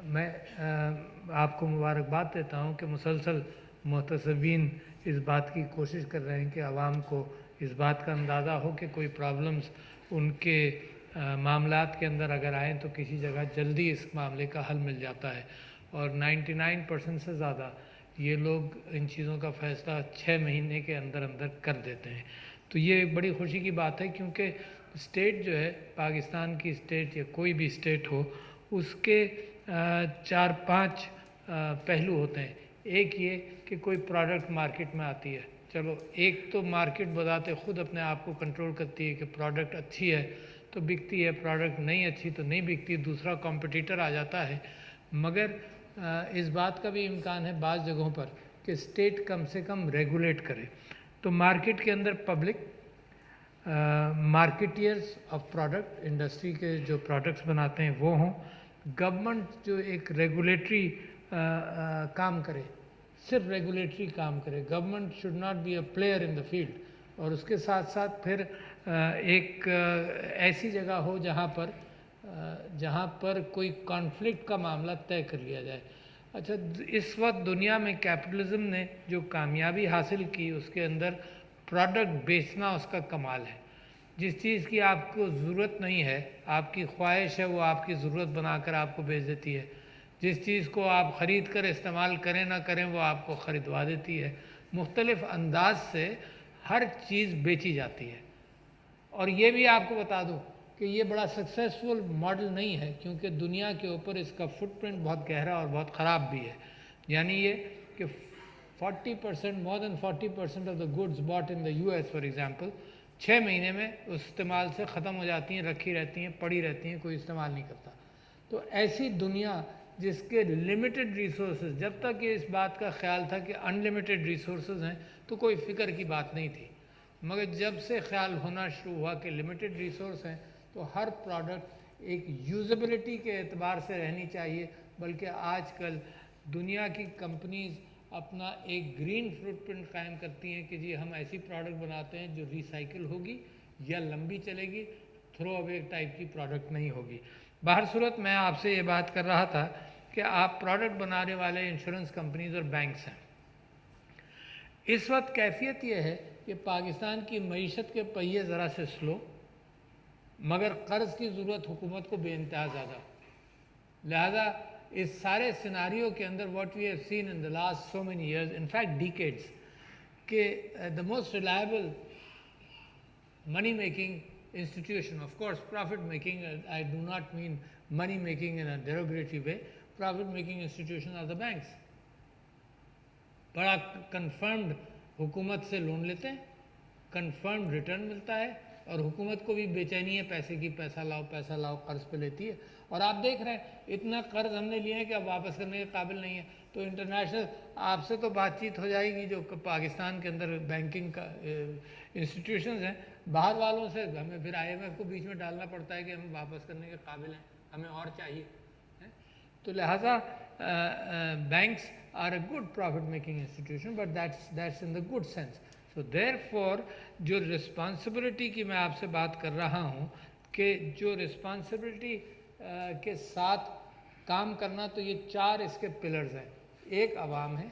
میں آپ کو مبارکباد دیتا ہوں کہ مسلسل محتسبین اس بات کی کوشش کر رہے ہیں کہ عوام کو اس بات کا اندازہ ہو کہ کوئی پرابلمز ان کے معاملات کے اندر اگر آئیں تو کسی جگہ جلدی اس معاملے کا حل مل جاتا ہے، اور 99% سے زیادہ یہ لوگ ان چیزوں کا فیصلہ 6 مہینے کے اندر اندر کر دیتے ہیں۔ تو یہ ایک بڑی خوشی کی بات ہے، کیونکہ اسٹیٹ جو ہے، پاکستان کی اسٹیٹ یا کوئی بھی اسٹیٹ ہو، اس کے 4-5 پہلو ہوتے ہیں۔ ایک یہ کہ کوئی پروڈکٹ مارکیٹ میں آتی ہے، چلو ایک تو مارکیٹ بذات خود اپنے آپ کو کنٹرول کرتی ہے کہ پروڈکٹ اچھی ہے تو بکتی ہے، پروڈکٹ نہیں اچھی تو نہیں بکتی، دوسرا کمپٹیٹر آ جاتا ہے۔ مگر اس بات کا بھی امکان ہے بعض جگہوں پر کہ اسٹیٹ کم سے کم ریگولیٹ کرے، تو مارکیٹ کے اندر public, marketeers of product, industry کے جو پروڈکٹس بناتے ہیں وہ ہوں، گورنمنٹ جو ایک ریگولیٹری کام کرے، صرف ریگولیٹری کام کرے، government should not be a player in the field, اور اس کے ساتھ ساتھ پھر ایک ایسی جگہ ہو جہاں پر کوئی کانفلکٹ کا معاملہ طے کر لیا جائے۔ اچھا، اس وقت دنیا میں کیپٹلزم نے جو کامیابی حاصل کی اس کے اندر پروڈکٹ بیچنا اس کا کمال ہے۔ جس چیز کی آپ کو ضرورت نہیں ہے، آپ کی خواہش ہے، وہ آپ کی ضرورت بنا کر آپ کو بیچ دیتی ہے۔ جس چیز کو آپ خرید کر استعمال کریں نہ کریں وہ آپ کو خریدوا دیتی ہے۔ مختلف انداز سے ہر چیز بیچی جاتی ہے۔ اور یہ بھی آپ کو بتا دوں کہ یہ بڑا سکسیسفل ماڈل نہیں ہے، کیونکہ دنیا کے اوپر اس کا فٹ پرنٹ بہت گہرا اور بہت خراب بھی ہے۔ یعنی یہ کہ 40%، more than 40% of the goods bought in the US for example 6 مہینے میں اس استعمال سے ختم ہو جاتی ہیں، رکھی رہتی ہیں، پڑی رہتی ہیں، کوئی استعمال نہیں کرتا۔ تو ایسی دنیا جس کے لمیٹڈ ریسورسز، جب تک یہ اس بات کا خیال تھا کہ ان لمیٹڈ ریسورسز ہیں تو کوئی فکر کی بات نہیں تھی، مگر جب سے خیال ہونا شروع ہوا کہ لمیٹڈ ریسورس ہیں تو ہر پروڈکٹ ایک یوزیبلٹی کے اعتبار سے رہنی چاہیے، بلکہ آج کل دنیا کی کمپنیز اپنا ایک گرین فٹ پرنٹ قائم کرتی ہیں کہ جی ہم ایسی پروڈکٹ بناتے ہیں جو ریسائکل ہوگی یا لمبی چلے گی، تھرو اوے ٹائپ کی پروڈکٹ نہیں ہوگی۔ باہر صورت میں آپ سے یہ بات کر رہا تھا کہ آپ پروڈکٹ بنانے والے انشورنس کمپنیز اور بینکس ہیں۔ اس وقت کیفیت یہ ہے کہ پاکستان کی معیشت کے پہیے ذرا سے سلو، مگر قرض کی ضرورت حکومت کو بے انتہا زیادہ، لہذا اس سارے سیناریو کے اندر what we have seen in the last so many years, in fact decades, کہ the most reliable money making institution, of course profit making, I do not mean money making in a derogatory way, profit making institutions are the banks. بڑا confirmed حکومت سے loan لیتے ہیں، confirmed return ملتا ہے، اور حکومت کو بھی بے چینی ہے پیسے کی، پیسہ لاؤ قرض پہ لیتی ہے۔ اور آپ دیکھ رہے ہیں اتنا قرض ہم نے لیے ہیں کہ اب واپس کرنے کے قابل نہیں ہے۔ تو انٹرنیشنل آپ سے تو بات چیت ہو جائے گی جو پاکستان کے اندر بینکنگ کا انسٹیٹیوشنز ہیں، باہر والوں سے ہمیں پھر IMF کو بیچ میں ڈالنا پڑتا ہے کہ ہم واپس کرنے کے قابل ہیں، ہمیں اور چاہیے۔ تو لہٰذا banks are a good profit making institution, but that's in the good sense. So therefore جو رسپانسبلٹی کی میں آپ سے بات کر رہا ہوں کہ جو رسپانسبلٹی کے ساتھ کام کرنا، تو یہ 4 اس کے پلرز ہیں۔ ایک عوام ہے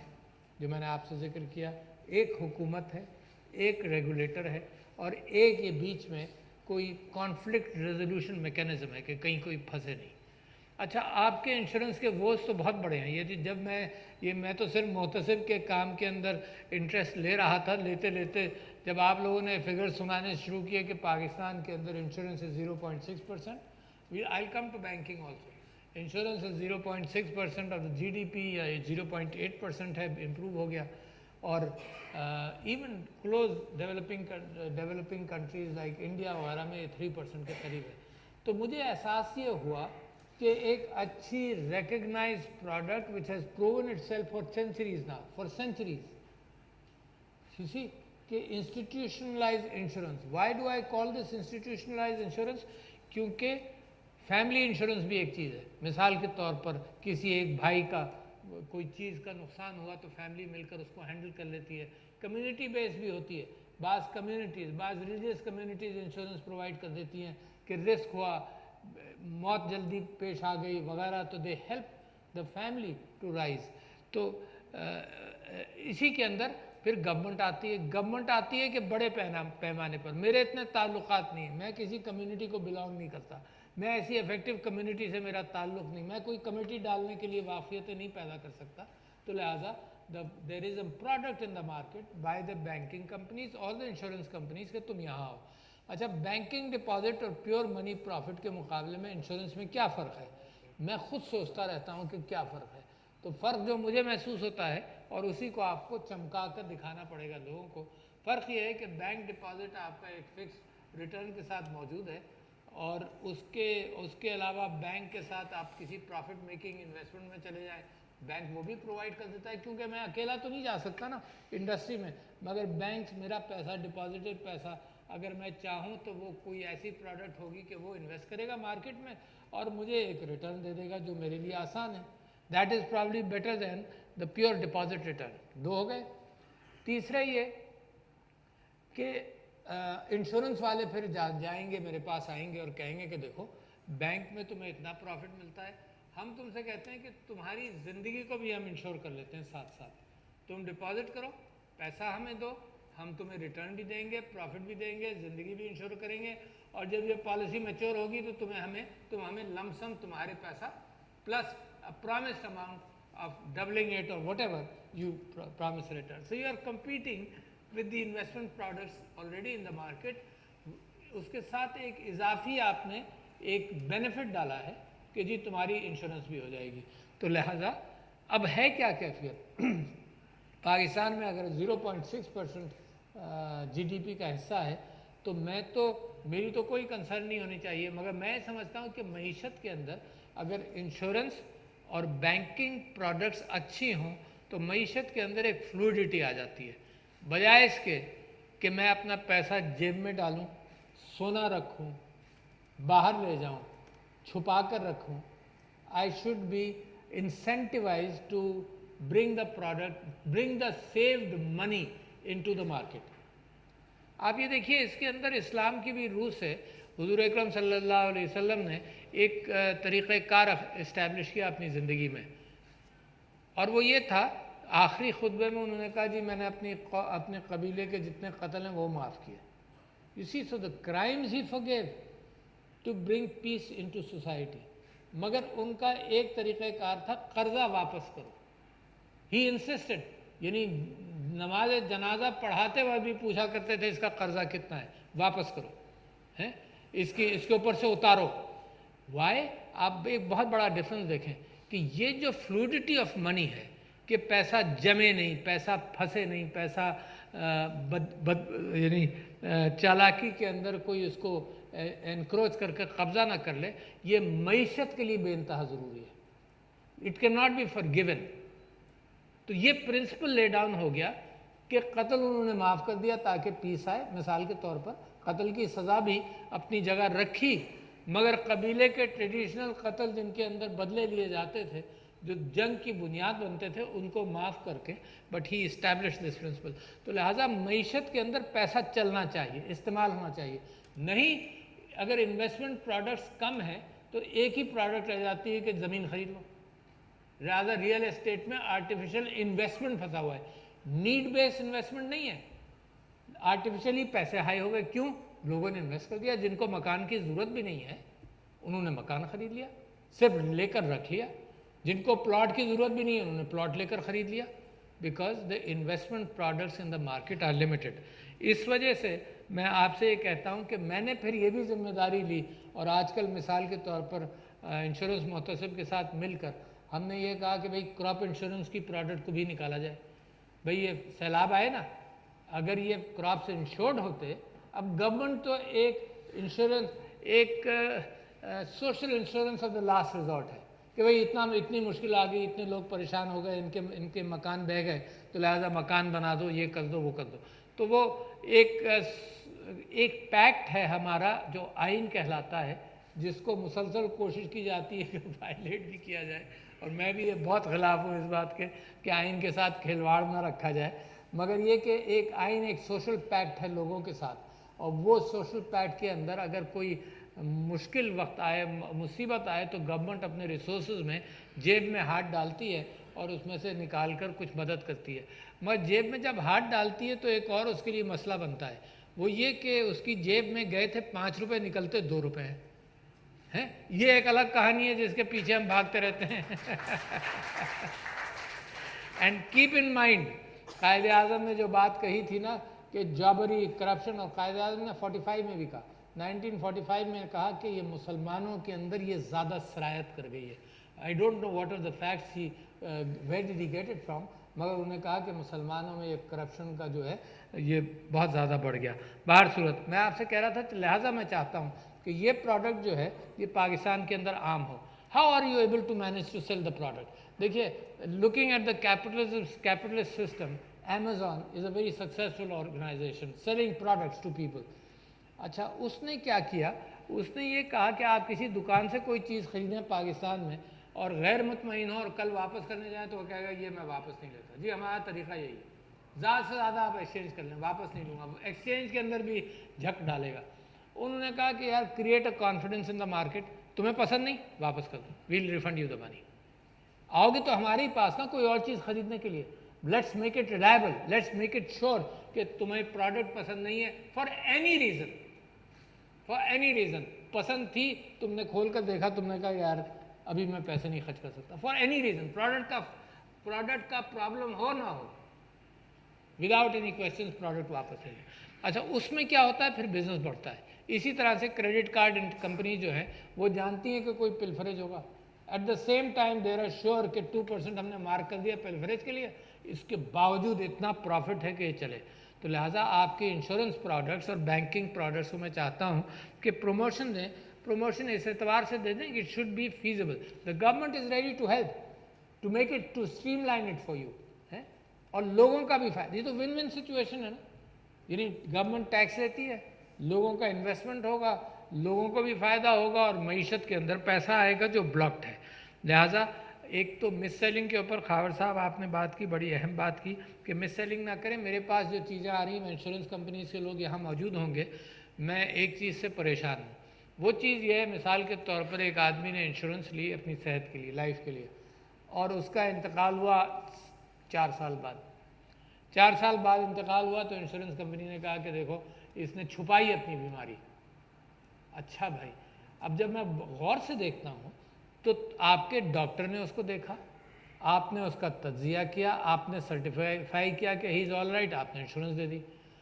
جو میں نے آپ سے ذکر کیا، ایک حکومت ہے، ایک ریگولیٹر ہے، اور ایک یہ بیچ میں کوئی کانفلکٹ ریزولوشن میکینزم ہے کہ کہیں کوئی پھنسے نہیں۔ اچھا، آپ کے انشورنس کے ووز تو بہت بڑے ہیں، یہ جب میں تو صرف محتسب کے کام کے اندر انٹرسٹ لے رہا تھا، لیتے لیتے جب آپ لوگوں نے فگر سنانے شروع کیے کہ پاکستان کے اندر انشورنس ہے 0.6%، I come to banking also, insurance ہے 0.6% آف دا GDP یا 0.8% ہے، امپروو ہو گیا، اور even close developing countries like India وغیرہ میں 3% کے قریب ہے۔ تو مجھے احساس یہ ہوا کہ ایک اچھی recognize product which has proven itself for centuries نا، فار سینچریز، سی کہ institutionalize insurance. Why do I call this institutionalize insurance? کیونکہ فیملی انشورنس بھی ایک چیز ہے۔ مثال کے طور پر کسی ایک بھائی کا کوئی چیز کا نقصان ہوا تو فیملی مل کر اس کو ہینڈل کر لیتی ہے۔ کمیونٹی بیس بھی ہوتی ہے، بعض کمیونٹیز، بعض ریلیجیس کمیونٹیز انشورنس پرووائڈ کر دیتی ہیں کہ رسک ہوا، موت جلدی پیش آ گئی وغیرہ، تو they help the family to rise. تو اسی کے اندر پھر گورنمنٹ آتی ہے کہ بڑے پیمانے پر. میرے اتنے تعلقات نہیں ہیں, میں کسی کمیونٹی کو بلانگ نہیں کرتا, میں ایسی افیکٹو کمیونٹی سے میرا تعلق نہیں, میں کوئی کمیٹی ڈالنے کے لیے واقفیتیں نہیں پیدا کر سکتا. تو لہٰذا there is a product in the market by the banking companies or the insurance companies کہ تم یہاں آؤ. اچھا, بینکنگ ڈپازٹ اور پیور منی پروفٹ کے مقابلے میں انشورنس میں کیا فرق ہے؟ میں خود سوچتا رہتا ہوں کہ کیا فرق ہے. تو فرق جو مجھے محسوس ہوتا ہے اور اسی کو آپ کو چمکا کر دکھانا پڑے گا لوگوں کو, فرق یہ ہے کہ بینک ڈپازٹ آپ کا ایک فکس ریٹرن کے ساتھ موجود ہے, اور اس کے علاوہ بینک کے ساتھ آپ کسی پروفٹ میکنگ انویسٹمنٹ میں چلے جائیں, بینک وہ بھی پرووائڈ کر دیتا ہے, کیونکہ میں اکیلا تو نہیں جا سکتا نا انڈسٹری میں, مگر بینک میرا پیسہ, ڈپازٹڈ پیسہ, اگر میں چاہوں تو وہ کوئی ایسی پروڈکٹ ہوگی کہ وہ انویسٹ کرے گا مارکیٹ میں اور مجھے ایک ریٹرن دے دے گا جو میرے لیے آسان ہے. That is probably better than the pure deposit return. 2 ہو گئے. تیسرا یہ کہ انشورنس والے پھر جائیں گے, میرے پاس آئیں گے اور کہیں گے کہ دیکھو بینک میں تمہیں اتنا پروفٹ ملتا ہے, ہم تم سے کہتے ہیں کہ تمہاری زندگی کو بھی ہم انشور کر لیتے ہیں ساتھ ساتھ, تم ڈپازٹ کرو, پیسہ ہمیں دو, ہم تمہیں ریٹرن بھی دیں گے, پروفٹ بھی دیں گے, زندگی بھی انشور کریں گے, اور جب یہ پالیسی میچور ہوگی تو تم ہمیں لم سم تمہارے پیسہ plus promised amount of doubling it اور whatever you promise return. So you are competing with the investment products already in the market. اس کے ساتھ ایک اضافی آپ نے ایک بینیفٹ ڈالا ہے کہ جی تمہاری انشورنس بھی ہو جائے گی. تو لہٰذا اب ہے کیا کیفیت؟ پاکستان میں اگر 0.6% جی ڈی پی کا حصہ ہے تو میری تو کوئی کنسرن نہیں ہونی چاہیے, مگر میں سمجھتا ہوں کہ معیشت کے اندر اگر انشورنس اور بینکنگ پروڈکٹس اچھی ہوں تو معیشت کے اندر ایک فلوئڈٹی آ جاتی ہے, بجائے اس کے کہ میں اپنا پیسہ جیب میں ڈالوں, سونا رکھوں, باہر لے جاؤں, چھپا کر رکھوں. I should be incentivized to bring the saved money into the market. آپ یہ دیکھیے اس کے اندر اسلام کی بھی روس ہے. حضور اکرم صلی اللہ علیہ وسلم نے ایک طریقہ کار اسٹیبلش کیا اپنی زندگی میں, اور وہ یہ تھا, آخری خطبے میں انہوں نے کہا جی میں نے اپنے قبیلے کے جتنے قتل ہیں وہ معاف کیے. You see, so the crimes he forgave to bring peace into society. مگر ان کا ایک طریقہ کار تھا قرضہ واپس کرو. ہی انسسٹڈ, یعنی نماز جنازہ پڑھاتے وقت بھی پوچھا کرتے تھے اس کا قرضہ کتنا ہے, واپس کرو, اس کے اوپر سے اتارو. وائی؟ آپ ایک بہت بڑا ڈفرنس دیکھیں کہ یہ جو فلوئڈٹی آف منی ہے کہ پیسہ جمے نہیں, پیسہ پھنسے نہیں, پیسہ یعنی چالاکی کے اندر کوئی اس کو انکروچ کر کے قبضہ نہ کر لے, یہ معیشت کے لیے بے انتہا ضروری ہے. It can not be forgiven. تو یہ پرنسپل لے ڈاؤن ہو گیا کہ قتل انہوں نے معاف کر دیا تاکہ پیس آئے. مثال کے طور پر قتل کی سزا بھی اپنی جگہ رکھی, مگر قبیلے کے ٹریڈیشنل قتل جن کے اندر بدلے لیے جاتے تھے, جو جنگ کی بنیاد بنتے تھے, ان کو معاف کر کے, but he establish this principle. تو لہٰذا معیشت کے اندر پیسہ چلنا چاہیے, استعمال ہونا چاہیے. نہیں, اگر انویسٹمنٹ پروڈکٹس کم ہیں تو ایک ہی پروڈکٹ رہ جاتی ہے کہ زمین خرید لو. لہٰذا ریئل اسٹیٹ میں آرٹیفیشل انویسٹمنٹ پھنسا ہوا ہے, نیڈ بیس انویسٹمنٹ نہیں ہے. آرٹیفیشلی پیسے ہائی ہو گئے, کیوں؟ لوگوں نے انویسٹ کر دیا. جن کو مکان کی ضرورت بھی نہیں ہے انہوں نے مکان خرید لیا, صرف لے کر رکھ لیا. جن کو پلاٹ کی ضرورت بھی نہیں ہے انہوں نے پلاٹ لے کر خرید لیا, because the investment products in the market are limited. اس وجہ سے میں آپ سے یہ کہتا ہوں کہ میں نے پھر یہ بھی ذمہ داری لی, اور آج کل مثال کے طور پر انشورنس محتسب کے ساتھ مل کر ہم نے یہ کہا کہ بھئی کراپ انشورنس کی پروڈکٹ کو بھی نکالا جائے. بھئی یہ سیلاب آئے نا, اگر یہ کراپس انشورڈ ہوتے, اب گورنمنٹ تو ایک انشورنس, ایک social insurance of the last resort ہے کہ بھئی اتنی مشکل آ گئی, اتنے لوگ پریشان ہو گئے, ان کے مکان بہہ گئے, تو لہٰذا مکان بنا دو, یہ کر دو, وہ کر دو. تو وہ ایک پیکٹ ہے ہمارا جو آئین کہلاتا ہے, جس کو مسلسل کوشش کی جاتی ہے کہ وائلیٹ بھی کیا جائے, اور میں بھی یہ بہت خلاف ہوں اس بات کے کہ آئین کے ساتھ کھلواڑ نہ رکھا جائے. مگر یہ کہ ایک آئین ایک سوشل پیکٹ ہے لوگوں کے ساتھ, اور وہ سوشل پیکٹ کے اندر اگر کوئی مشکل وقت آئے, مصیبت آئے, تو گورنمنٹ اپنے ریسورسز میں جیب میں ہاتھ ڈالتی ہے اور اس میں سے نکال کر کچھ مدد کرتی ہے. مگر جیب میں جب ہاتھ ڈالتی ہے تو ایک اور اس کے لیے مسئلہ بنتا ہے, وہ یہ کہ اس کی جیب میں گئے تھے 5 روپے, نکلتے 2 روپے ہیں. یہ ایک الگ کہانی ہے جس کے پیچھے ہم بھاگتے رہتے ہیں. And keep in mind, Quaid Azam نے جو بات کہی تھی نا کہ جابری, کرپشن, اور قائد اعظم نے 45 میں بھی کہا, 1945 میں کہا کہ یہ مسلمانوں کے اندر یہ زیادہ سرایت کر گئی ہے. I don't know what are the facts, he where did he get it from, مگر انہوں نے کہا کہ مسلمانوں میں یہ کرپشن کا جو ہے یہ بہت زیادہ بڑھ گیا. باہر صورت میں آپ سے کہہ رہا تھا, لہٰذا میں چاہتا ہوں کہ یہ پروڈکٹ جو ہے یہ پاکستان کے اندر عام ہو. How are you able to manage to sell the product? دیکھیے, looking at the capitalist system, Amazon is a very successful organization selling products to people. اچھا, اس نے کیا کیا, اس نے یہ کہا کہ آپ کسی دکان سے کوئی چیز خریدیں پاکستان میں اور غیر مطمئن ہو اور کل واپس کرنے جائیں تو وہ کہے گا یہ میں واپس نہیں لیتا. جی ہمارا طریقہ یہی ہے, زیادہ سے زیادہ آپ ایکسچینج کر لیں, واپس نہیں لوں گا. ایکسچینج کے اندر بھی جھک ڈالے گا. انہوں نے کہا کہ یار create a confidence in the market, تمہیں پسند نہیں واپس کر دو, ویل ریفنڈ یو دا منی. آؤ گے تو ہمارے ہی پاس نا کوئی اور چیز خریدنے کے لیے. Let's make it reliable, let's make it sure کہ تمہیں پروڈکٹ پسند نہیں ہے for any reason, for any reason. پسند تھی, تم نے کھول کر دیکھا, تم نے کہا یار ابھی میں پیسے نہیں خرچ کر سکتا, فار اینی ریزن. پروڈکٹ کا پرابلم ہو نہ ہو, وداؤٹ اینی کوشچنس پروڈکٹ واپس لے لیں. اچھا, اس میں کیا ہوتا ہے, پھر بزنس بڑھتا ہے. اسی طرح سے کریڈٹ کارڈ کمپنی جو ہے وہ جانتی ہیں کہ کوئی پلفریج ہوگا. At the same time there are sure کہ 2% ہم نے مارک کر دیا پلفریج کے لیے, اس کے باوجود اتنا پروفٹ ہے کہ یہ چلے. تو لہٰذا آپ کے انشورنس پروڈکٹس اور بینکنگ پروڈکٹس کو میں چاہتا ہوں کہ پروموشن دیں. پروموشن اس اعتبار سے دے دیں کہ it should be feasible. The government is ready to help, to make it, to streamline it for you, اور لوگوں کا بھی فائدہ. یہ تو ون ون سچویشن ہے نا, یعنی گورنمنٹ ٹیکس لیتی ہے, لوگوں کا انویسٹمنٹ ہوگا, لوگوں کو بھی فائدہ ہوگا, اور معیشت کے اندر پیسہ آئے گا جو بلاکڈ ہے. لہٰذا ایک تو مس سیلنگ کے اوپر خاور صاحب آپ نے بات کی, بڑی اہم بات کی کہ مس سیلنگ نہ کریں. میرے پاس جو چیزیں آ رہی ہیں, میں انشورنس کمپنیز کے لوگ یہاں موجود ہوں گے, میں ایک چیز سے پریشان ہوں. وہ چیز یہ ہے, مثال کے طور پر ایک آدمی نے انشورنس لی اپنی صحت کے لیے, لائف کے لیے, اور اس کا انتقال ہوا 4 سال بعد. 4 سال بعد انتقال ہوا تو انشورنس کمپنی نے کہا کہ دیکھو اس نے چھپائی اپنی بیماری. اچھا بھائی, اب جب میں غور سے دیکھتا ہوں تو آپ کے ڈاکٹر نے اس کو دیکھا, آپ نے اس کا تجزیہ کیا, آپ نے سرٹیفائی کیا کہ ہی از آل رائٹ, آپ نے انشورنس دے دی.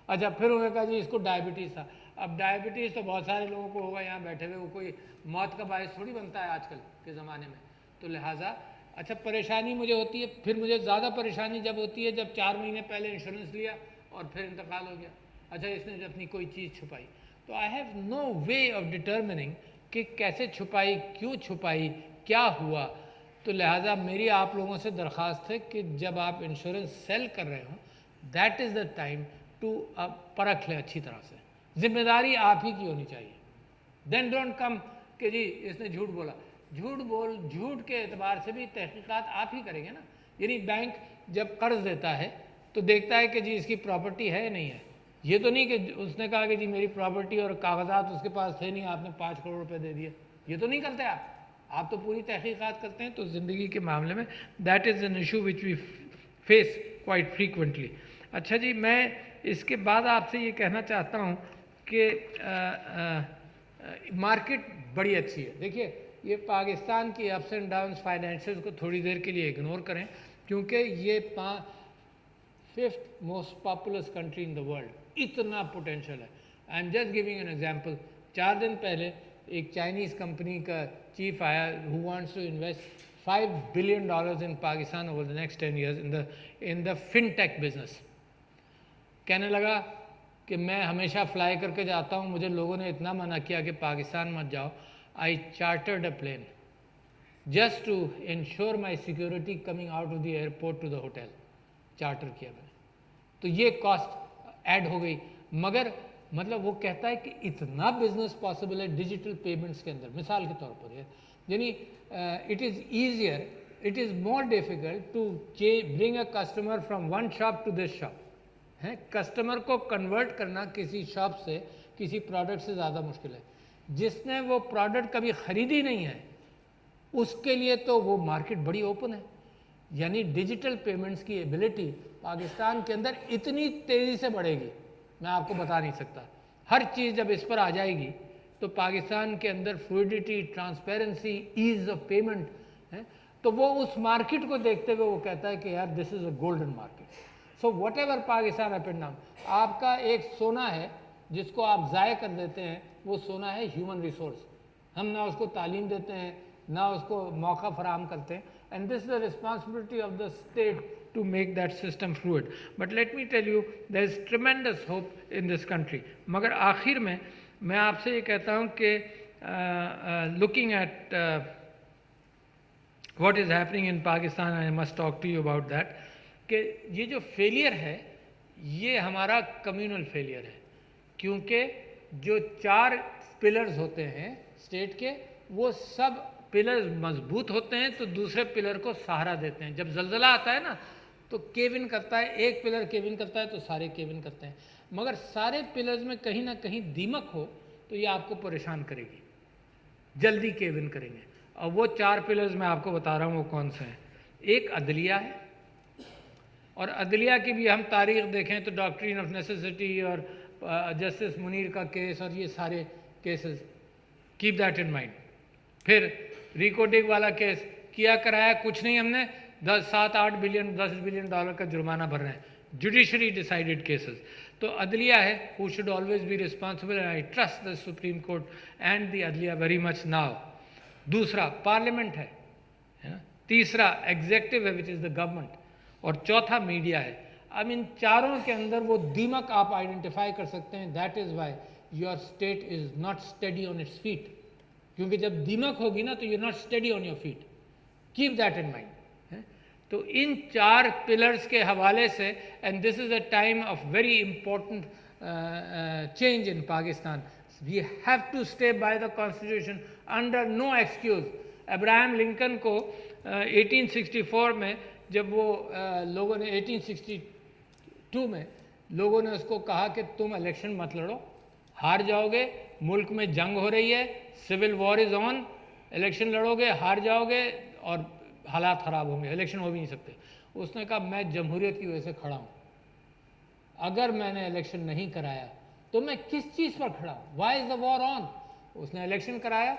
اچھا, پھر انہوں نے کہا جی اس کو ڈائبٹیز تھا. اب ڈائبٹیز تو بہت سارے لوگوں کو ہوگا یہاں بیٹھے ہوئے, وہ کوئی موت کا باعث تھوڑی بنتا ہے آج کل کے زمانے میں. تو لہٰذا اچھا پریشانی مجھے ہوتی ہے, پھر مجھے زیادہ پریشانی جب ہوتی ہے جب 4 مہینے پہلے انشورنس لیا اور پھر انتقال ہو گیا. اچھا, اس نے اپنی کوئی چیز چھپائی. تو I have no way of ڈٹرمننگ کہ کیسے چھپائی, کیوں چھپائی, کیا ہوا. تو لہٰذا میری آپ لوگوں سے درخواست ہے کہ جب آپ انشورنس سیل کر رہے ہوں, that is the time to پرکھ لیں اچھی طرح سے. ذمہ داری آپ ہی کی ہونی چاہیے. دین ڈونٹ کم کہ جی اس نے جھوٹ بولا. جھوٹ کے اعتبار سے بھی تحقیقات آپ ہی کریں گے نا. یعنی بینک جب قرض دیتا ہے تو دیکھتا ہے کہ جی اس کی پراپرٹی ہے یا نہیں ہے. یہ تو نہیں کہ اس نے کہا کہ جی میری پراپرٹی اور کاغذات اس کے پاس تھے نہیں, آپ نے 5 کروڑ روپے دے دیے. یہ تو نہیں کرتے آپ تو پوری تحقیقات کرتے ہیں. تو زندگی کے معاملے میں that is an issue which we face quite frequently. اچھا جی, میں اس کے بعد آپ سے یہ کہنا چاہتا ہوں کہ مارکیٹ بڑی اچھی ہے. دیکھیے, یہ پاکستان کی اپس اینڈ ڈاؤنس فائنینشیل کو تھوڑی دیر کے لیے اگنور کریں, کیونکہ یہ 5th most populous country in the world, اتنا پوٹینشیل ہے. I am just giving an example. 4 دن پہلے ایک چائنیز کمپنی کا چیف آیا who wants to invest $5 billion in Pakistan over the next 10 years in the fintech business. کہنے لگا کہ میں ہمیشہ فلائی کر کے جاتا ہوں, مجھے لوگوں نے اتنا منع کیا کہ پاکستان مت جاؤ. I chartered a plane just to ensure my security coming out of the airport to the hotel. Charter کیا میں نے, تو یہ کاسٹ ایڈ ہو گئی. مگر مطلب وہ کہتا ہے کہ اتنا بزنس پاسبل ہے ڈیجیٹل پیمنٹس کے اندر. مثال کے طور پر یعنی it is easier, it is more difficult to bring a customer from one shop to this shop. Customer کو کنورٹ کرنا کسی شاپ سے کسی پروڈکٹ سے زیادہ مشکل ہے. جس نے وہ پروڈکٹ کبھی خریدی نہیں ہے اس کے لیے تو وہ مارکیٹ بڑی اوپن ہے. یعنی ڈیجیٹل پیمنٹس کی ایبلٹی پاکستان کے اندر اتنی تیزی سے بڑھے گی میں آپ کو بتا نہیں سکتا. ہر چیز جب اس پر آ جائے گی تو پاکستان کے اندر فلوئڈٹی، ٹرانسپیرنسی، ایز آف پیمنٹ ہے تو وہ اس مارکیٹ کو دیکھتے ہوئے وہ کہتا ہے کہ یار this is a golden market. So whatever Pakistan up and down, آپ کا ایک سونا ہے جس کو آپ ضائع کر دیتے ہیں، وہ سونا ہے ہیومن ریسورس. ہم نہ اس کو تعلیم دیتے ہیں نہ اس کو موقع فراہم کرتے ہیں. And this is the responsibility of the state to make that system fluid. But let me tell you there is tremendous hope in this country. مگر آخر میں آپ سے یہ کہتا ہوں کہ looking at what is happening in Pakistan I must talk to you about that کہ یہ جو فیلئر ہے یہ ہمارا کمیونل فیلئر ہے. کیونکہ جو 4 پلرز ہوتے ہیں اسٹیٹ کے وہ سب پلرز مضبوط ہوتے ہیں تو دوسرے پلر کو سہارا دیتے ہیں. جب زلزلہ آتا ہے نا تو کیون کرتا ہے، ایک پلر کیون کرتا ہے تو سارے کیون کرتے ہیں. مگر سارے پلرز میں کہیں نہ کہیں دیمک ہو تو یہ آپ کو پریشان کرے گی، جلدی کیون کریں گے. اور وہ 4 پلرز میں آپ کو بتا رہا ہوں وہ کون سے ہیں. ایک عدلیہ ہے، اور عدلیہ کی بھی ہم تاریخ دیکھیں تو ڈاکٹرین آف نیسیسٹی اور جسٹس منیر کا کیس اور یہ سارے cases, cap that in mind. پھر ریکوڈنگ والا کیس کیا کرایا کچھ نہیں، ہم نے 7-8 بلین $10 بلین کا جرمانہ بھر رہے ہیں. Judiciary decided cases. تو عدلیہ ہے who should always be responsible and I trust the Supreme Court and the عدلیہ very much now. دوسرا پارلیمنٹ ہے نا. تیسرا ایگزیکٹو ہے which is the government. اور چوتھا میڈیا ہے. اب ان چاروں کے اندر وہ دیمک آپ آئیڈینٹیفائی کر سکتے ہیں. That is why your state is not steady on its feet. کیونکہ جب دیمک ہوگی نا تو you not steady on your feet. Keep that in mind. تو ان 4 پلرز کے حوالے سے and this is a time of very important change in Pakistan. We have to stay by the constitution under no excuse. Abraham Lincoln کو 1864 میں جب وہ لوگوں نے 1862 میں لوگوں نے اس کو کہا کہ تم الیکشن مت لڑو، ہار جاؤ گے، ملک میں جنگ ہو رہی ہے، سول وار از آن، الیکشن لڑو گے ہار جاؤ گے اور حالات خراب ہوں گے، الیکشن ہو بھی نہیں سکتے. اس نے کہا میں جمہوریت کی وجہ سے کھڑا ہوں، اگر میں نے الیکشن نہیں کرایا تو میں کس چیز پر کھڑا ہوں؟ وائی از دا وار آن؟ اس نے الیکشن کرایا،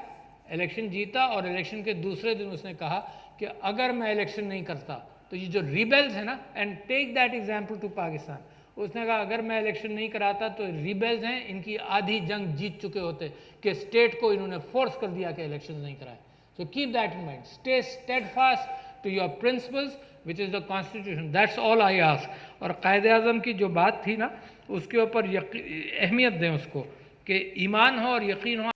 الیکشن جیتا، اور الیکشن کے دوسرے دن اس نے کہا کہ اگر میں الیکشن نہیں کرتا تو یہ جو ریبیلز ہیں نا، and take that example to Pakistan, اس نے کہا اگر میں الیکشن نہیں کراتا تو ریبیلز ہیں، ان کی آدھی جنگ جیت چکے ہوتے کہ اسٹیٹ کو انہوں نے فورس کر دیا کہ الیکشن نہیں کرائے. So keep that in mind. Stay steadfast to your principles, which is the constitution. That's all I ask. اور قائد اعظم کی جو بات تھی نا اس کے اوپر اہمیت دیں اس کو کہ ایمان ہو اور یقین ہو.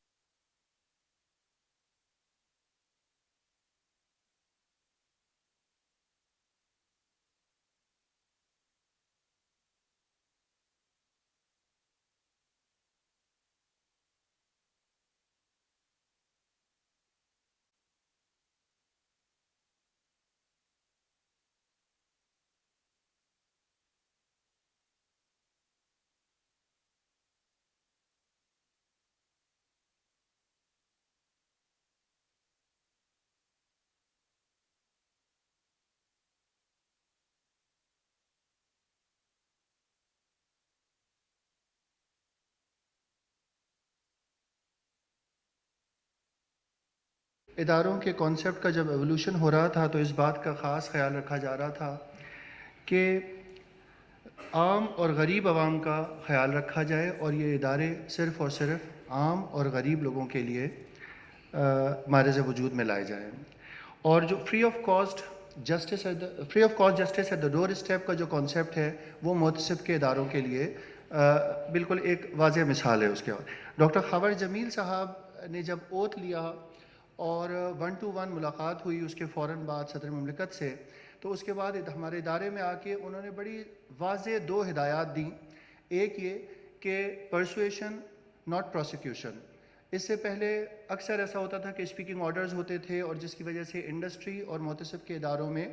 اداروں کے کانسیپٹ کا جب ایولیوشن ہو رہا تھا تو اس بات کا خاص خیال رکھا جا رہا تھا کہ عام اور غریب عوام کا خیال رکھا جائے اور یہ ادارے صرف اور صرف عام اور غریب لوگوں کے لیے معرض وجود میں لائے جائیں. اور جو free of cost justice at the doorstep کا جو کانسیپٹ ہے وہ محتسب کے اداروں کے لیے بالکل ایک واضح مثال ہے. اس کے بعد ڈاکٹر خاور جمیل صاحب نے جب اوتھ لیا اور 1 to 1 ملاقات ہوئی اس کے فوراً بعد صدر مملکت سے، تو اس کے بعد ہمارے ادارے میں آ کے انہوں نے بڑی واضح 2 ہدایات دیں. ایک یہ کہ پرسویشن ناٹ پروسیکیوشن. اس سے پہلے اکثر ایسا ہوتا تھا کہ اسپیکنگ آرڈرز ہوتے تھے اور جس کی وجہ سے انڈسٹری اور محتسب کے اداروں میں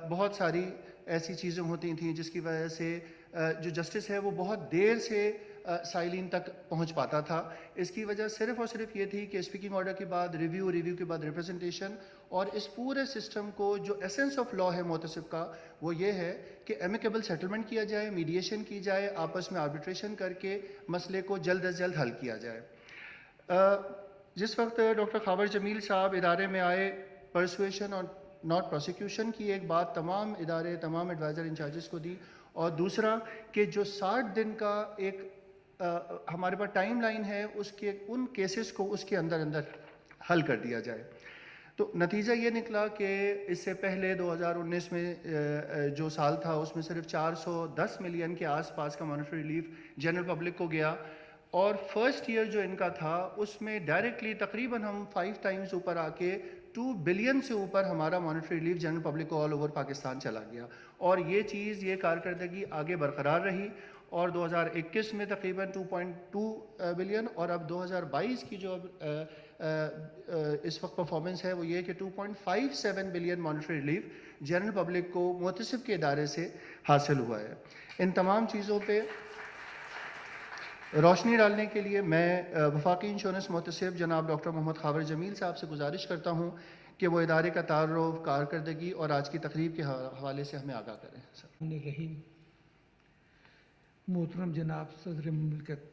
بہت ساری ایسی چیزیں ہوتی تھیں جس کی وجہ سے جو جسٹس ہے وہ بہت دیر سے سائلین تک پہنچ پاتا تھا. اس کی وجہ صرف اور صرف یہ تھی کہ اسپیکنگ آرڈر کے بعد ریویو کے بعد ریپرزنٹیشن, اور اس پورے سسٹم کو جو ایسنس آف لا ہے محتسب کا وہ یہ ہے کہ ایمیکیبل سیٹلمنٹ کیا جائے, میڈیشن کی جائے, آپس میں آربیٹریشن کر کے مسئلے کو جلد از جلد حل کیا جائے. جس وقت ڈاکٹر خاور جمیل صاحب ادارے میں آئے, پرسویشن اور ناٹ پروسیکیوشن کی ایک بات تمام ادارے, تمام ایڈوائزر انچارجز کو دی, اور دوسرا کہ جو 60 دن کا ایک ہمارے پاس ٹائم لائن ہے, اس کے ان کیسز کو اس کے اندر حل کر دیا جائے. تو نتیجہ یہ نکلا کہ اس سے پہلے 2019 میں جو سال تھا اس میں صرف 410 ملین کے آس پاس کا مانیٹری ریلیف جنرل پبلک کو گیا, اور فرسٹ ایئر جو ان کا تھا اس میں ڈائریکٹلی تقریباً ہم 5 ٹائمز اوپر آ کے 2 بلین سے اوپر ہمارا مانیٹری ریلیف جنرل پبلک کو آل اوور پاکستان چلا گیا. اور یہ کارکردگی آگے برقرار رہی, اور 2021 میں تقریباً 2.2 بلین, اور اب 2022 کی جو اس وقت پرفارمنس ہے وہ یہ کہ 2.57 billion monetary relief general public کو محتسب کے ادارے سے حاصل ہوا ہے. ان تمام چیزوں پہ روشنی ڈالنے کے لیے میں وفاقی انشورنس محتسب جناب ڈاکٹر محمد خاور جمیل صاحب سے گزارش کرتا ہوں کہ وہ ادارے کا تعارف, کارکردگی اور آج کی تقریب کے حوالے سے ہمیں آگاہ کریں. رحیم. محترم جناب صدر مملکت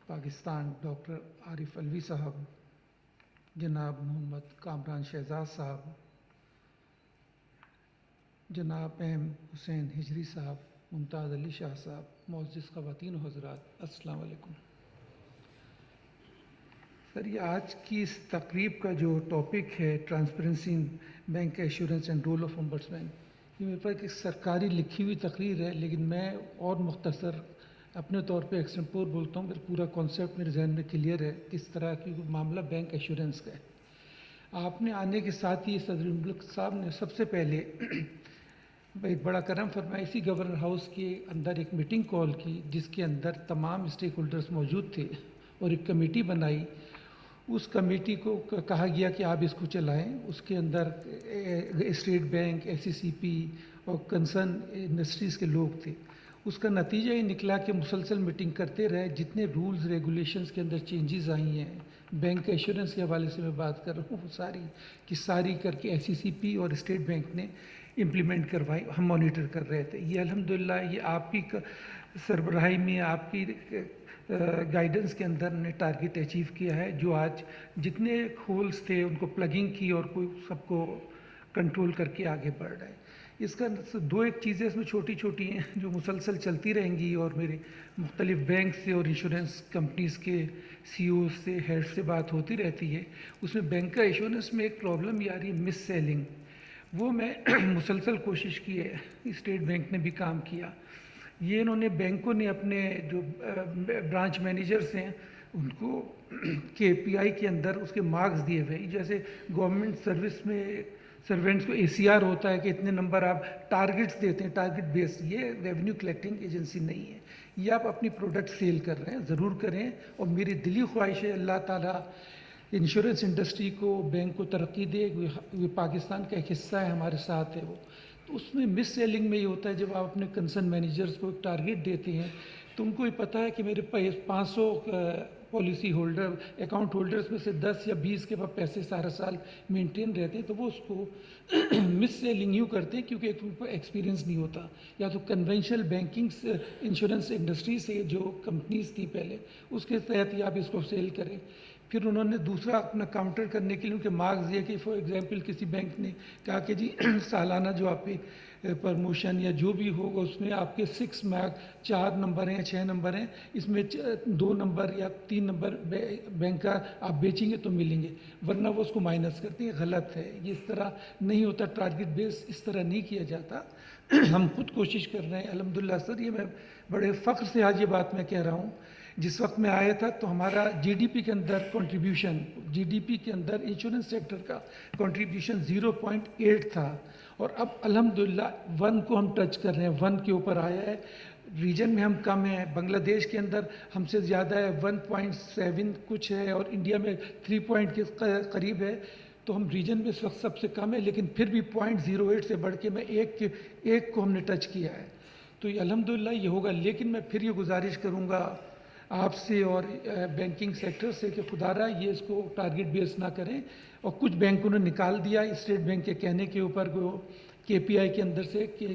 پاکستان ڈاکٹر عارف علوی صاحب, جناب محمد کامران شہزاد صاحب, جناب ایم حسین ہجری صاحب, ممتاز علی شاہ صاحب, معزز خواتین و حضرات, السلام علیکم. سر, یہ آج کی اس تقریب کا جو ٹاپک ہے transparency in bank assurance and role of ombudsman, یہ میرے پاس ایک سرکاری لکھی ہوئی تقریر ہے, لیکن میں اور مختصر اپنے طور پہ ایکسٹمپور بولتا ہوں. میرا پورا کانسیپٹ میرے ذہن میں کلیئر ہے کس طرح کی معاملہ بینک ایشورنس کا ہے. آپ نے آنے کے ساتھ ہی صدر مملکت صاحب نے سب سے پہلے ایک بڑا کرم فرمایا, اسی گورنر ہاؤس کے اندر ایک میٹنگ کال کی جس کے اندر تمام اسٹیک ہولڈرز موجود تھے, اور ایک کمیٹی بنائی. اس کمیٹی کو کہا گیا کہ آپ اس کو چلائیں. اس کے اندر اسٹیٹ بینک, SCCP اور کنسرن انڈسٹریز کے لوگ تھے. اس کا نتیجہ یہ نکلا کہ مسلسل میٹنگ کرتے رہے. جتنے رولز ریگولیشنز کے اندر چینجز آئی ہیں بینک ایشورنس کے حوالے سے میں بات کر رہا ہوں, وہ ساری کر کے SCCP اور اسٹیٹ بینک نے امپلیمنٹ کروائی. ہم مانیٹر کر رہے تھے. یہ الحمدللہ یہ آپ کی سربراہی میں, آپ کی گائیڈنس کے اندر نے ٹارگیٹ اچیو کیا ہے, جو آج جتنے ہولز تھے ان کو پلگنگ کی اور کوئی سب کو کنٹرول کر کے آگے بڑھ رہا ہے. اس کا ایک چیزیں اس میں چھوٹی چھوٹی ہیں جو مسلسل چلتی رہیں گی, اور میرے مختلف بینک سے اور انشورنس کمپنیز کے CEOs سے, ہیڈ سے بات ہوتی رہتی ہے. اس میں بینک کا ایشورنس میں ایک پرابلم یہ آ رہی ہے, مس سیلنگ. وہ میں مسلسل کوشش کی ہے, اسٹیٹ بینک نے بھی کام کیا. یہ انہوں نے بینکوں نے اپنے جو برانچ مینیجرز ہیں ان کو KPI کے اندر اس کے مارکس دیے ہوئے. جیسے گورنمنٹ سروس میں سرونٹس کو ACR ہوتا ہے کہ اتنے نمبر آپ ٹارگٹس دیتے ہیں, ٹارگٹ بیس. یہ ریونیو کلیکٹنگ ایجنسی نہیں ہے, یہ آپ اپنی پروڈکٹ سیل کر رہے ہیں, ضرور کریں. اور میری دلی خواہش ہے اللہ تعالیٰ انشورنس انڈسٹری کو, بینک کو ترقی دے. یہ پاکستان کا ایک حصہ ہے, ہمارے ساتھ ہے وہ. تو اس میں مس سیلنگ میں یہ ہوتا ہے جب آپ اپنے کنسرن مینیجرز کو ایک ٹارگیٹ دیتے ہیں تو ان کو یہ پتہ ہے کہ میرے 500 پالیسی ہولڈر اکاؤنٹ ہولڈرز میں سے 10 یا 20 کے پاس پیسے سارا سال مینٹین رہتے ہیں, تو وہ اس کو مس سیلنگ یوں کرتے ہیں کیونکہ ان کو ایکسپیرینس نہیں ہوتا. یا تو کنونشنل بینکنگ انشورنس انڈسٹری سے جو کمپنیز تھی پہلے اس کے تحت ہی آپ اس کو سیل کریں. پھر انہوں نے دوسرا اپنا کاؤنٹر کرنے کے لیے ان کے مارکس دیے کہ فار ایگزامپل کسی بینک نے کہا کہ جی سالانہ جو آپ کے پرموشن یا جو بھی ہوگا اس میں آپ کے 6 مارک 4 نمبر ہیں, 6 نمبر ہیں, اس میں 2 نمبر یا 3 نمبر بینک کا آپ بیچیں گے تو ملیں گے, ورنہ وہ اس کو مائنس کرتے ہیں. غلط ہے, یہ اس طرح نہیں ہوتا. ٹارگٹ بیس اس طرح نہیں کیا جاتا. ہم خود کوشش کر رہے ہیں الحمدللہ. سر یہ میں بڑے فخر سے آج یہ بات میں کہہ رہا ہوں, جس وقت میں آیا تھا تو ہمارا GDP کے اندر کنٹریبیوشن, GDP کے اندر انشورنس سیکٹر کا کنٹریبیوشن 0.8 تھا, اور اب الحمدللہ 1 کو ہم ٹچ کر رہے ہیں, 1 کے اوپر آیا ہے. ریجن میں ہم کم ہیں, بنگلہ دیش کے اندر ہم سے زیادہ ہے, 1.7 کچھ ہے, اور انڈیا میں 3 پوائنٹ کے قریب ہے. تو ہم ریجن میں اس وقت سب سے کم ہے, لیکن پھر بھی 0.08 سے بڑھ کے میں ایک کو ہم نے ٹچ کیا ہے. تو یہ الحمدللہ یہ ہوگا. لیکن میں پھر یہ گزارش کروں گا آپ سے اور بینکنگ سیکٹر سے کہ خدا را یہ اس کو ٹارگٹ بیس نہ کریں. اور کچھ بینکوں نے نکال دیا اسٹیٹ بینک کے کہنے کے اوپر کے پی آئی کے اندر سے کہ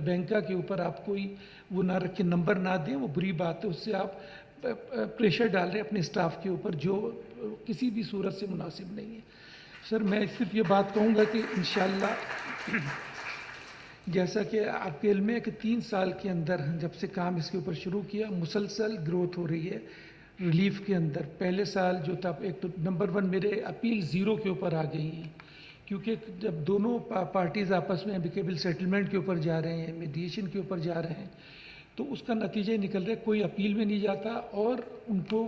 بینکا کے اوپر آپ کوئی وہ نہ رکھیں، نمبر نہ دیں. وہ بری بات ہے، اس سے آپ پریشر ڈال رہے ہیں اپنے اسٹاف کے اوپر جو کسی بھی صورت سے مناسب نہیں ہے. سر میں صرف یہ بات کہوں گا کہ انشاءاللہ جیسا کہ آپ کے علم ہے کہ 3 سال کے اندر جب سے کام اس کے اوپر شروع کیا مسلسل گروتھ ہو رہی ہے ریلیف کے اندر. پہلے سال جو تھا ایک تو نمبر 1 میرے اپیل 0 کے اوپر آ گئی ہیں، کیونکہ جب دونوں پارٹیز آپس میں ایمیکیبل سیٹلمنٹ کے اوپر جا رہے ہیں، میڈیشن کے اوپر جا رہے ہیں، تو اس کا نتیجہ نکل رہا ہے کوئی اپیل میں نہیں جاتا اور ان کو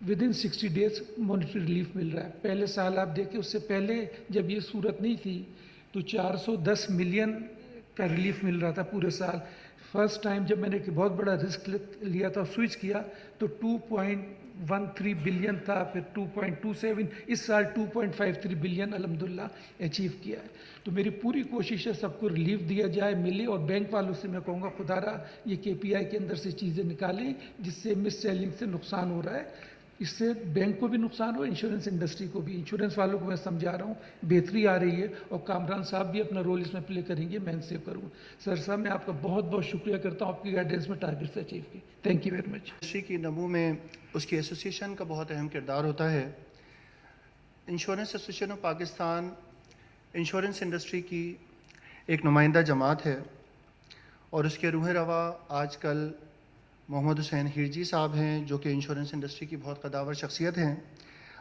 ودن 60 ڈیز مانیٹری ریلیف مل رہا ہے. پہلے سال آپ دیکھیں، اس سے پہلے جب یہ صورت نہیں تھی تو 410 ملین کا ریلیف مل رہا تھا پورے سال. فرسٹ ٹائم جب میں نے ایک بہت بڑا رسک لیا تھا سوئچ کیا تو 2.13 بلین تھا، پھر 2.27، اس سال 2.53 بلین الحمدللہ اچیو کیا ہے. تو میری پوری کوشش ہے سب کو ریلیف دیا جائے، ملے. اور بینک والوں سے میں کہوں گا خدا را یہ کے پی آئی کے اندر سے چیزیں نکالیں جس سے مس سیلنگ سے نقصان ہو رہا ہے. اس سے بینک کو بھی نقصان ہو، انشورنس انڈسٹری کو بھی. انشورنس والوں کو میں سمجھا رہا ہوں بہتری آ رہی ہے اور کامران صاحب بھی اپنا رول اس میں پلے کریں گے، میں ان سے کروں گا. سر صاحب میں آپ کا بہت بہت شکریہ کرتا ہوں، آپ کی گائیڈنس میں ٹارگٹ سے اچیو کی. Thank you very much. Industry کی نمو میں اس کی ایسوسیشن کا بہت اہم کردار ہوتا ہے. Insurance association of Pakistan insurance industry کی ایک نمائندہ جماعت ہے اور اس کے روح روا آج کل محمد حسین ہیرجی صاحب ہیں جو کہ انشورنس انڈسٹری کی بہت قداور شخصیت ہیں.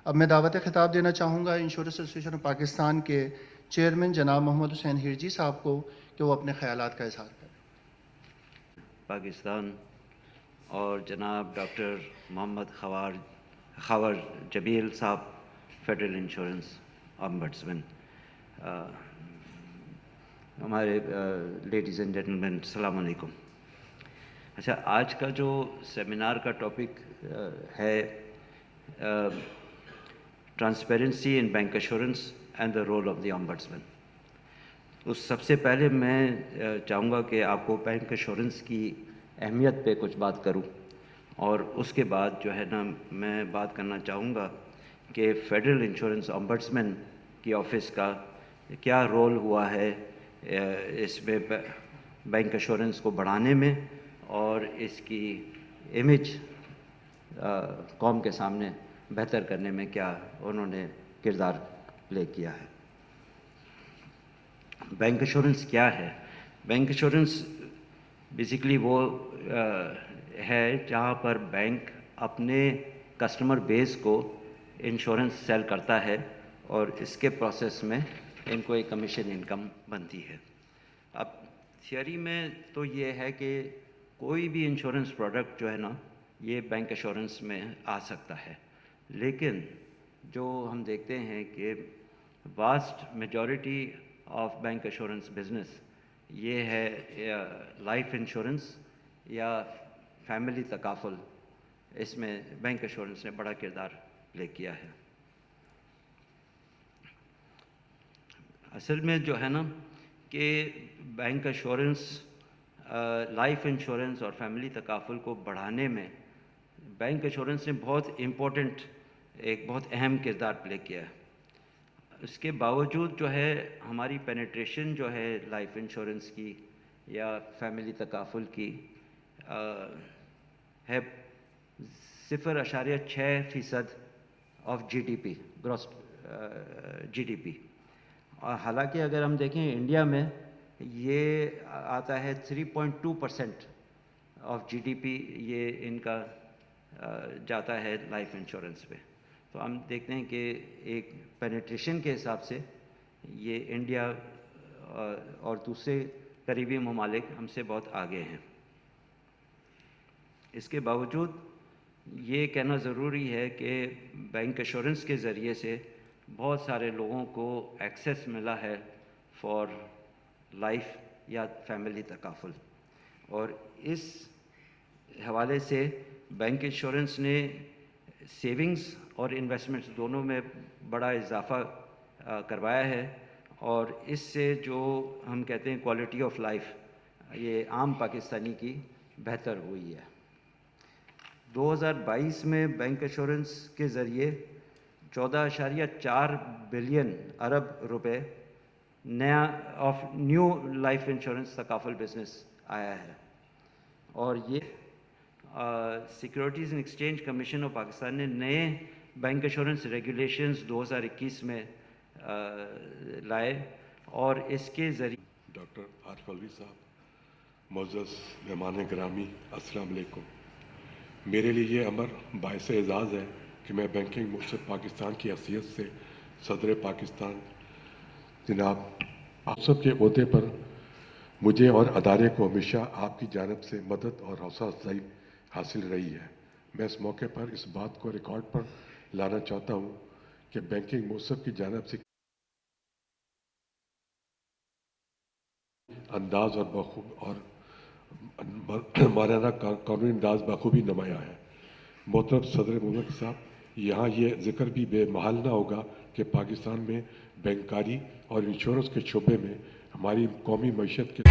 اب میں دعوت خطاب دینا چاہوں گا انشورنس ایسوسیشن آف پاکستان کے چیئرمین جناب محمد حسین ہیرجی صاحب کو کہ وہ اپنے خیالات کا اظہار کریں. پاکستان اور جناب ڈاکٹر محمد خاور جبیل صاحب فیڈرل انشورنس امبڈسمین، ہمارے لیڈیز اینڈ جینٹلمین السلام علیکم. اچھا، آج کا جو سیمینار کا ٹاپک ہے transparency in bank assurance and the role of the ombudsman. اس سب سے پہلے میں چاہوں گا کہ آپ کو بینک ایشورنس کی اہمیت پہ کچھ بات کروں، اور اس کے بعد جو ہے نا میں بات کرنا چاہوں گا کہ فیڈرل انشورنس امبڈسمین کی آفس کا کیا رول ہوا ہے اس میں بینک ایشورنس کو بڑھانے میں اور اس کی امیج قوم کے سامنے بہتر کرنے میں کیا انہوں نے کردار پلے کیا ہے. بینک ایشورنس کیا ہے؟ بینک ایشورنس بیسیکلی وہ ہے جہاں پر بینک اپنے کسٹمر بیس کو انشورنس سیل کرتا ہے اور اس کے پروسیس میں ان کو ایک کمیشن انکم بنتی ہے. اب تھیوری میں تو یہ ہے کہ کوئی بھی انشورنس پروڈکٹ جو ہے نا یہ بینک ایشورنس میں آ سکتا ہے، لیکن جو ہم دیکھتے ہیں کہ vast majority of bank assurance business یہ ہے لائف انشورنس یا فیملی تکافل. اس میں بینک ایشورنس نے بڑا کردار پلے کیا ہے. اصل میں جو ہے نا کہ بینک ایشورنس لائف انشورنس اور فیملی تکافل کو بڑھانے میں بینک ایشورنس نے ایک بہت اہم کردار پلے کیا ہے. اس کے باوجود جو ہے ہماری پینیٹریشن جو ہے لائف انشورنس کی یا فیملی تکافل کی ہے 0.6% of G D P, gross G D P. اور حالانکہ اگر ہم دیکھیں انڈیا میں یہ آتا ہے 3.2% آف جی ڈی پی، یہ ان کا جاتا ہے لائف انشورنس پہ. تو ہم دیکھتے ہیں کہ ایک پینیٹریشن کے حساب سے یہ انڈیا اور دوسرے قریبی ممالک ہم سے بہت آگے ہیں. اس کے باوجود یہ کہنا ضروری ہے کہ بینک ایشورنس کے ذریعے سے بہت سارے لوگوں کو ایکسیس ملا ہے فار لائف یا فیملی تکافل، اور اس حوالے سے بینک انشورنس نے سیونگز اور انویسٹمنٹس دونوں میں بڑا اضافہ کروایا ہے. اور اس سے جو ہم کہتے ہیں کوالٹی آف لائف یہ عام پاکستانی کی بہتر ہوئی ہے۔ 2022 میں بینک ایشورنس کے ذریعے 14.4 بلین ارب روپے نیو لائف انشورنس تکافل بزنس آیا ہے، اور یہ securities and exchange commission of Pakistan نے نئے بینک ایشورنس ریگولیشنز 2021 میں لائے، اور اس کے ذریعے ڈاکٹر عارف الوی صاحب، معزز مہمان گرامی، السلام علیکم۔ میرے لیے یہ امر باعث اعزاز ہے کہ میں بینکنگ مؤسسہ پاکستان کی حیثیت سے صدر پاکستان جناب آپ سب کے عہدے پر مجھے اور ادارے کو ہمیشہ آپ کی جانب سے مدد اور حوصلہ افزائی حاصل رہی ہے۔ میں اس موقع پر اس بات کو ریکارڈ پر لانا چاہتا ہوں کہ بینکنگ مؤسسہ کی جانب سے انداز اور ماہرانہ قانونی انداز بخوبی نمایاں ہے۔ محترم صدر مملکت صاحب، یہاں یہ ذکر بھی بے محال نہ ہوگا کہ پاکستان میں بینکاری اور انشورنس کے شعبے میں ہماری قومی معیشت کے